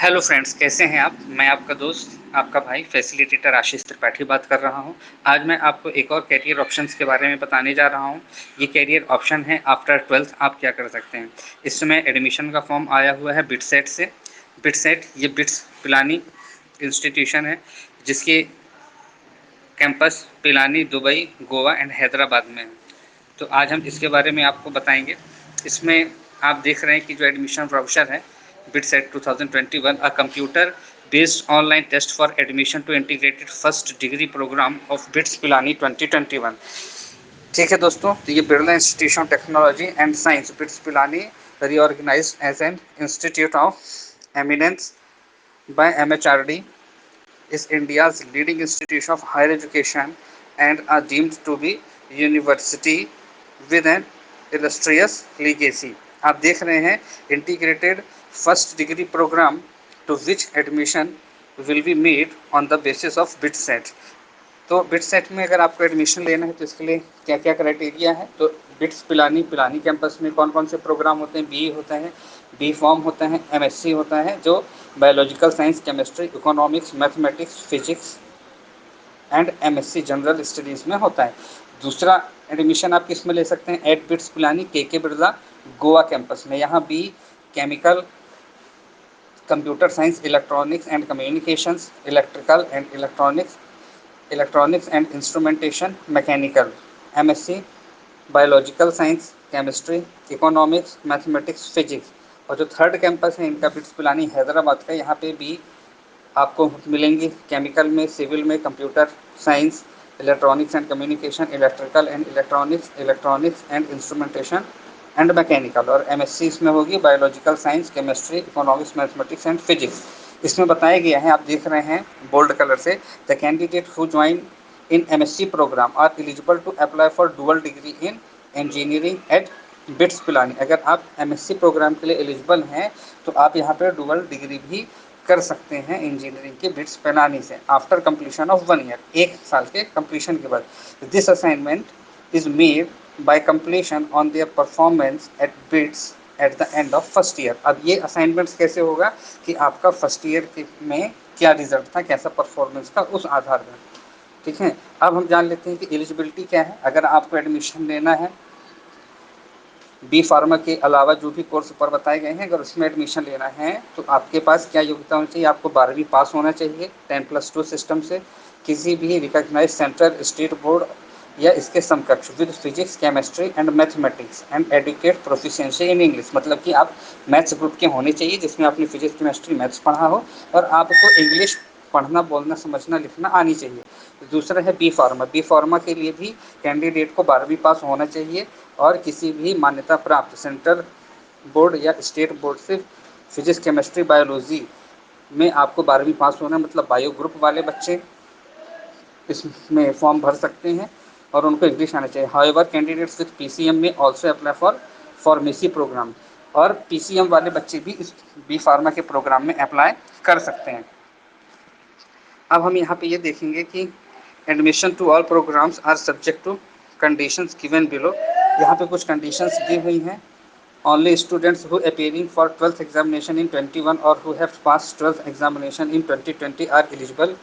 Hello friends, कैसे हैं आप? मैं आपका दोस्त, आपका भाई फैसिलिटेटर आशीष त्रिपाठी बात कर रहा हूं। आज मैं आपको एक और करियर ऑप्शंस के बारे में बताने जा रहा हूं। ये करियर ऑप्शन है आफ्टर 12th आप क्या कर सकते हैं। इस समय एडमिशन का फॉर्म आया हुआ है बिटसेट से। बिटसेट ये बिट्स पिलानी इंस्टीट्यूशन है, जिसके campus Pilani, Dubai, Goa and Hyderabad में है। तो आज हम इसके बारे में आपको बताएंगे। इसमें आप देख रहे हैं कि जो एडमिशन ब्राउचर है BITSAT 2021 a computer based online test for admission to integrated first degree programme of BITS Pilani 2021। ठीक है दोस्तों, तो ये Birla institution of technology and science BITS Pilani reorganised as an institute of eminence by MHRD is India's leading institution of higher education and are deemed to be university with an illustrious legacy। आप देख रहे हैं integrated first degree program to which admission will be made on the basis of BITSAT. तो BITSAT में अगर आपको admission लेना है तो इसके लिए क्या क्या क्राइटेरिया है। तो बिट्स पिलानी पिलानी कैंपस में कौन कौन से प्रोग्राम होते हैं। BE होता है, बी फॉर्म होता है, MSc होता है जो biological science, chemistry, economics, mathematics, physics and MSc general studies में होता है। दूसरा एडमिशन आप किस में ले सकते हैं, at BITS Pilani KK Birla Goa campus में। यहाँ B chemical, computer science, electronics and communications, electrical and electronics and instrumentation, mechanical. MSc biological science, chemistry, economics, mathematics, physics. और जो थर्ड कैंपस है इनका बिट्स पिलानी हैदराबाद का, यहाँ पे भी आपको मिलेंगी केमिकल में, सिविल में, computer science, electronics and communication, electrical and electronics and instrumentation and mechanical. और MSc इसमें होगी biological science, chemistry, economics, mathematics and physics. इसमें बताया गया है, आप देख रहे हैं बोल्ड कलर से, the candidate who join in MSc program are eligible to apply for dual degree in engineering at BITS Pilani. अगर आप MSc प्रोग्राम के लिए एलिजिबल हैं तो आप यहाँ पर डुअल डिग्री भी कर सकते हैं इंजीनियरिंग के बिट्स पिलानी से आफ्टर कंप्लीशन ऑफ 1 ईयर, 1 साल के कंप्लीशन के बाद। This assignment is made by completion on their performance at bits at the end of first year. अब ये असाइनमेंट्स कैसे होगा कि आपका फर्स्ट ईयर में क्या रिजल्ट था, कैसा परफॉर्मेंस था, उस आधार पर। ठीक है, अब हम जान लेते हैं कि एलिजिबिलिटी क्या है। अगर आपको एडमिशन लेना है बी फार्मा के अलावा जो भी कोर्स ऊपर बताए गए हैं, अगर उसमें एडमिशन लेना है तो आपके पास क्या योग्यता होनी चाहिए। आपको 12वीं पास होना चाहिए 10+2 सिस्टम से, किसी भी रिकॉग्नाइज सेंट्रल स्टेट बोर्ड या इसके समकक्ष, with physics, chemistry and mathematics and adequate proficiency in English. मतलब कि आप मैथ्स ग्रुप के होने चाहिए जिसमें आपने फिजिक्स, केमिस्ट्री, मैथ्स पढ़ा हो और आपको इंग्लिश पढ़ना, बोलना, समझना, लिखना आनी चाहिए। दूसरा है बी फार्मा। बी फार्मा के लिए भी कैंडिडेट को 12वीं पास होना चाहिए और किसी भी मान्यता प्राप्त सेंट्रल बोर्ड या स्टेट बोर्ड से फिजिक्स, केमिस्ट्री, बायोलॉजी में आपको 12वीं पास होना। मतलब बायो ग्रुप वाले बच्चे इसमें फॉर्म भर सकते हैं और उनको इंग्लिश आना चाहिए। हाउएवर कैंडिडेट्स विद PCM में also apply for pharmacy program, और PCM वाले बच्चे भी इस बी फार्मा के प्रोग्राम में अप्लाई कर सकते हैं। अब हम यहाँ पे ये देखेंगे कि admission to all programs are subject to conditions given below. यहाँ पे कुछ कंडीशंस दी हुई हैं। Only students who appearing for 12th examination in 21 और who have pass 12th examination in 2020 are eligible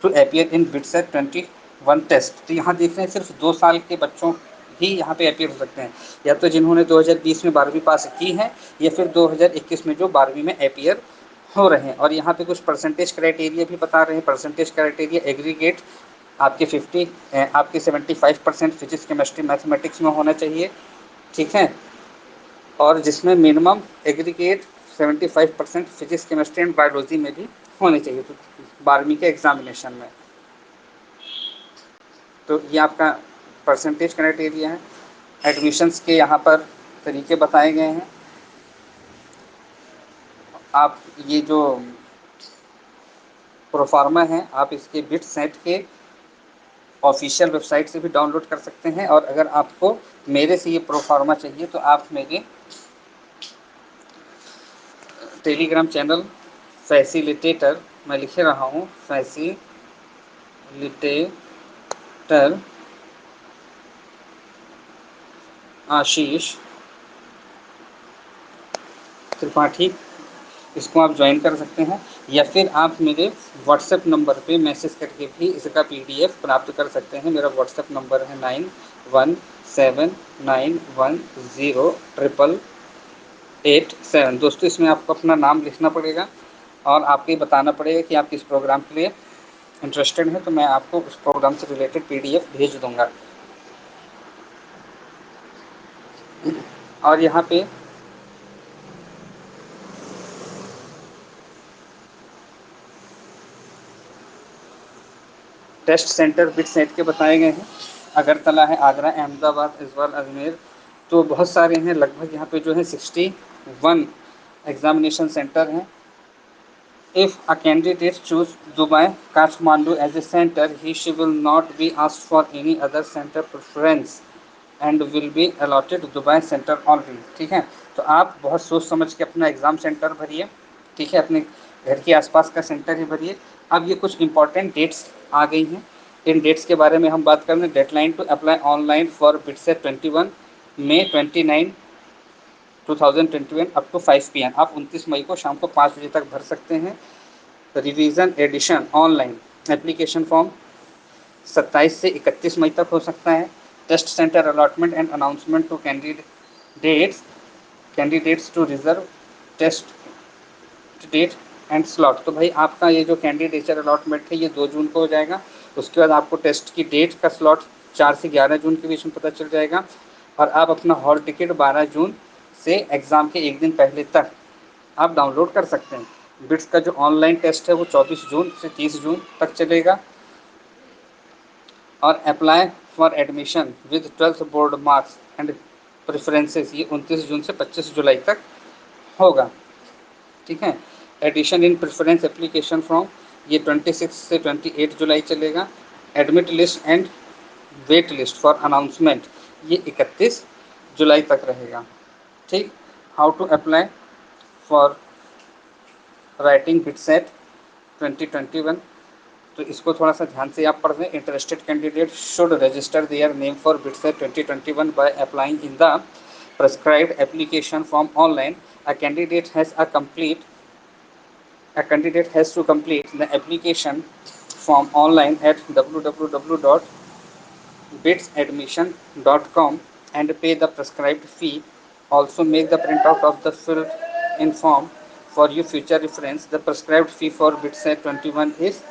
to appear in BITSAT 21 test. तो यहाँ देख रहे हैं सिर्फ 2 साल के बच्चों ही यहाँ पे अपीयर हो सकते हैं, या तो जिन्होंने 2020 में 12वीं पास की है या फिर 2021 में जो 12वीं में अपीयर हो रहे हैं। और यहाँ पे कुछ परसेंटेज क्राइटेरिया भी बता रहे हैं। परसेंटेज क्राइटेरिया एग्रीगेट आपके 75% फिजिक्स, केमिस्ट्री, मैथमेटिक्स में होना चाहिए। ठीक है, और जिसमें minimum aggregate 75% physics, chemistry and biology में भी होने चाहिए, तो 12वीं के एग्जामिनेशन में। तो ये आपका परसेंटेज क्राइटेरिया है। एडमिशन्स के यहाँ पर तरीके बताए गए हैं। आप ये जो प्रोफार्मा है आप इसके बिटसेट के ऑफिशियल वेबसाइट से भी डाउनलोड कर सकते हैं। और अगर आपको मेरे से ये प्रोफार्मा चाहिए तो आप मेरे टेलीग्राम चैनल फैसिलिटेटर, मैं लिखे रहा हूँ फैसिलिटेटर आशीष त्रिपाठी इसको आप ज्वाइन कर सकते हैं, या फिर आप मेरे व्हाट्सएप नंबर पे मैसेज करके भी इसका पीडीएफ प्राप्त कर सकते हैं। मेरा व्हाट्सएप नंबर है 9179100087। दोस्तों इसमें आपको अपना नाम लिखना पड़ेगा और आपको ये बताना पड़ेगा कि आप किस प्रोग्राम के लिए इंटरेस्टेड हैं, तो मैं आपको उस प्रोग्राम से रिलेटेड पीडीएफ भेज दूंगा। और यहाँ पे टेस्ट सेंटर बिट सेट के बताए गए हैं। अगरतला है, आगरा, अहमदाबाद, इजवाल, अजमेर, तो बहुत सारे हैं। लगभग यहाँ पे जो है 61 एग्जामिनेशन सेंटर हैं। If a candidate choose Dubai, Kathmandu as a center, she will not be asked for any other center preference and will be allotted Dubai center only। ठीक है, तो आप बहुत सोच समझ के अपना एग्ज़ाम सेंटर भरिए। ठीक है, अपने घर के आसपास का सेंटर ही भरिए। अब ये कुछ इंपॉर्टेंट डेट्स आ गई हैं, इन डेट्स के बारे में हम बात करें। Deadline to apply online for BITSAT 21 May 29 2021 up to 5 PM। आप 29 मई को शाम को 5 बजे तक भर सकते हैं। Revision edition online application form 27 से 31 मई तक हो सकता है। Test centre allotment and announcement to candidates to reserve test date and slot. तो भाई आपका ये जो कैंडिडेचर अलॉटमेंट है ये 2 जून को हो जाएगा। उसके बाद आपको टेस्ट की डेट का स्लॉट 4 से 11 जून के बीच में पता चल जाएगा, और आप अपना हॉल टिकट 12 जून से एग्ज़ाम के एक दिन पहले तक आप डाउनलोड कर सकते हैं। बिट्स का जो ऑनलाइन टेस्ट है वो 24 जून से 30 जून तक चलेगा, और apply for admission with 12th board marks and preferences ये 29 जून से 25 जुलाई तक होगा। ठीक है, edition in preference application form ये 26 से 28 जुलाई चलेगा। Admit list and wait list for announcement ये 31 जुलाई तक रहेगा। ठीक, how to apply for writing BITSAT 2021, तो इसको थोड़ा सा ध्यान से आप पढ़ लें। Interested candidate should register their name for BITSAT 2021 by applying in the prescribed application form online. A candidate has to complete the application form online at www.bitsadmission.com and pay the prescribed fee. Also make the printout of the filled in form for your future reference. The prescribed fee for BitSat 21 is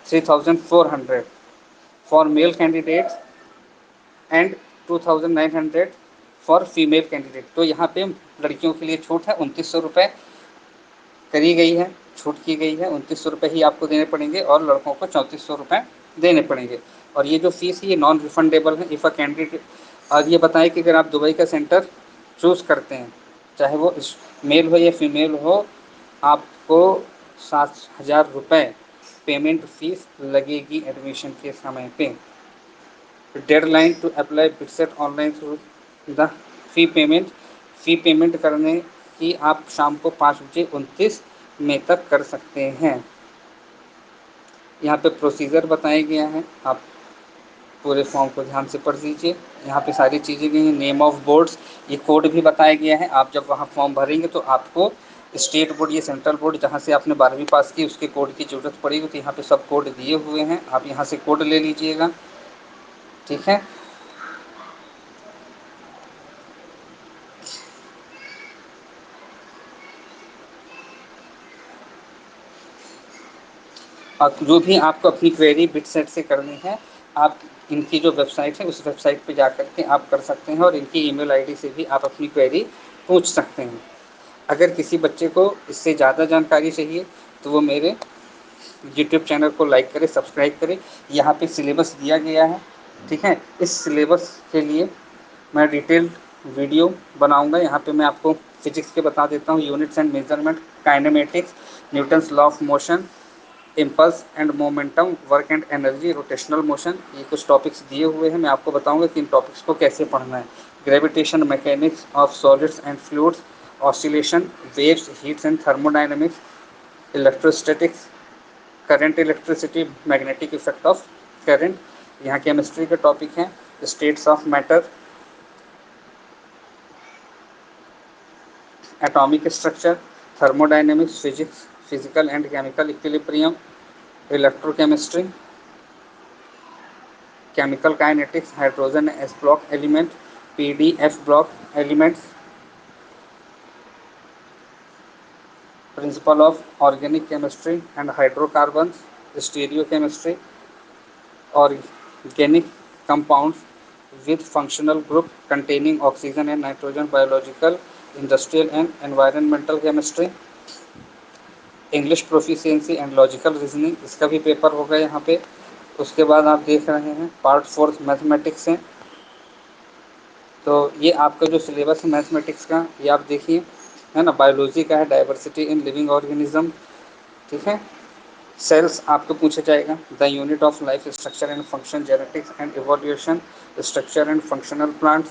3,400 for male candidates and 2,900 for female candidate. तो यहाँ पे लड़कियों के लिए छूट है, 2900 रुपये करी गई है, छूट की गई है। 2900 रुपये ही आपको देने पड़ेंगे और लड़कों को 3400 रुपये देने पड़ेंगे। और ये जो फीस है ये नॉन रिफंडेबल है इफ़ अ कैंडिडेट। और ये बताएं कि अगर आप दुबई का सेंटर चूज़ करते हैं, चाहे वो मेल हो या फीमेल हो, आपको 7,000 रुपये पेमेंट फीस लगेगी एडमिशन के समय पे। Deadline to apply BITSAT online through the fee payment करने की आप शाम को 5 बजे 29 मई तक कर सकते हैं। यहाँ पे प्रोसीजर बताया गया है, आप पूरे फॉर्म को ध्यान से पढ़ लीजिए। यहाँ पे सारी चीज़ें गई हैं। नेम ऑफ बोर्ड्स ये कोड भी बताया गया है। आप जब वहाँ फॉर्म भरेंगे तो आपको स्टेट बोर्ड या सेंट्रल बोर्ड जहाँ से आपने 12वीं पास की उसके कोड की ज़रूरत पड़ेगी, तो यहाँ पे सब कोड दिए हुए हैं, आप यहाँ से कोड ले लीजिएगा। ठीक है, और जो भी आपको अपनी क्वेरी बिटसेट से करनी है, आप इनकी जो वेबसाइट है उस वेबसाइट पे जा कर के आप कर सकते हैं, और इनकी ईमेल आईडी से भी आप अपनी क्वेरी पूछ सकते हैं। अगर किसी बच्चे को इससे ज़्यादा जानकारी चाहिए तो वो मेरे यूट्यूब चैनल को लाइक करें, सब्सक्राइब करें। यहाँ पे सिलेबस दिया गया है। ठीक है, इस सिलेबस के लिए मैं डिटेल्ड वीडियो बनाऊंगा। यहाँ पे मैं आपको फिजिक्स के बता देता हूँ, units and measurement, kinematics, Newton's law of motion, impulse and momentum, work and energy, rotational motion, ये कुछ टॉपिक्स दिए हुए हैं। मैं आपको बताऊंगा कि इन टॉपिक्स को कैसे पढ़ना है। Gravitation, mechanics of solids and fluids, oscillation, waves, heats and thermodynamics, electrostatics, current, electricity, magnetic effect of current. यहाँ केमिस्ट्री के टॉपिक हैं states of matter, atomic structure, thermodynamics, physics, physical and chemical equilibrium, electrochemistry, chemical kinetics, hydrogen S block element, PDF block elements, principle of organic chemistry and hydrocarbons, stereochemistry, organic compounds with functional group containing oxygen and nitrogen, biological, industrial and environmental chemistry, English proficiency and logical reasoning, इसका भी paper होगा यहाँ पे। उसके बाद आप देख रहे हैं पार्ट 4 मैथमेटिक्स है। तो ये आपका जो सिलेबस है मैथमेटिक्स का, ये आप देखिए, है ना। बायोलॉजी का है डाइवर्सिटी इन लिविंग ऑर्गेनिज्म, ठीक है। सेल्स आपको पूछा जाएगा, the unit of life, structure and function, genetics and evolution, structure and functional plants,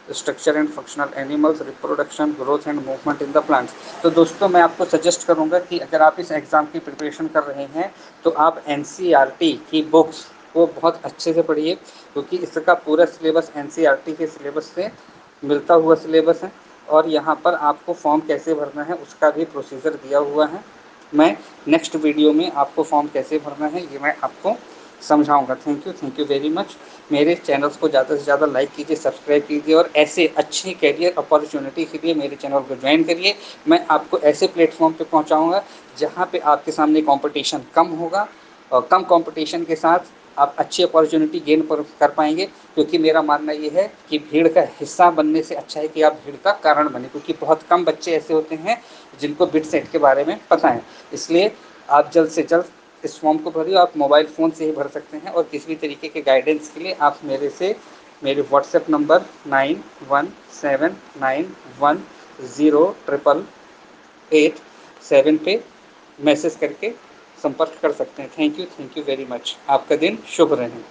structure and functional animals, reproduction, growth and movement in the plants. तो दोस्तों मैं आपको सजेस्ट करूंगा कि अगर आप इस एग्ज़ाम की प्रिपरेशन कर रहे हैं तो आप एनसीईआरटी की बुक्स को बहुत अच्छे से पढ़िए, क्योंकि इसका पूरा सिलेबस एनसीईआरटी के सिलेबस से मिलता हुआ सिलेबस है। और यहाँ पर आपको फॉर्म कैसे भरना है उसका भी प्रोसीजर दिया हुआ है। मैं नेक्स्ट वीडियो में आपको फॉर्म कैसे भरना है ये मैं आपको समझाऊंगा। Thank you very much. मेरे चैनल्स को ज़्यादा से ज़्यादा लाइक कीजिए, सब्सक्राइब कीजिए और ऐसे अच्छी कैरियर अपॉर्चुनिटी के लिए मेरे चैनल को ज्वाइन करिए। मैं आपको ऐसे प्लेटफॉर्म पे पहुंचाऊंगा जहां पे आपके सामने कंपटीशन कम होगा और कम कंपटीशन के साथ आप अच्छी अपॉर्चुनिटी गेन कर पाएंगे। क्योंकि मेरा मानना ये है कि भीड़ का हिस्सा बनने से अच्छा है कि आप भीड़ का कारण बने, क्योंकि बहुत कम बच्चे ऐसे होते हैं जिनको बिट सेट के बारे में पता है। इसलिए आप जल्द से जल्द इस फॉर्म को भरिए। आप मोबाइल फ़ोन से ही भर सकते हैं और किसी भी तरीके के गाइडेंस के लिए आप मेरे व्हाट्सएप नंबर 9179108887 पे मैसेज करके संपर्क कर सकते हैं। Thank you very much. आपका दिन शुभ रहे।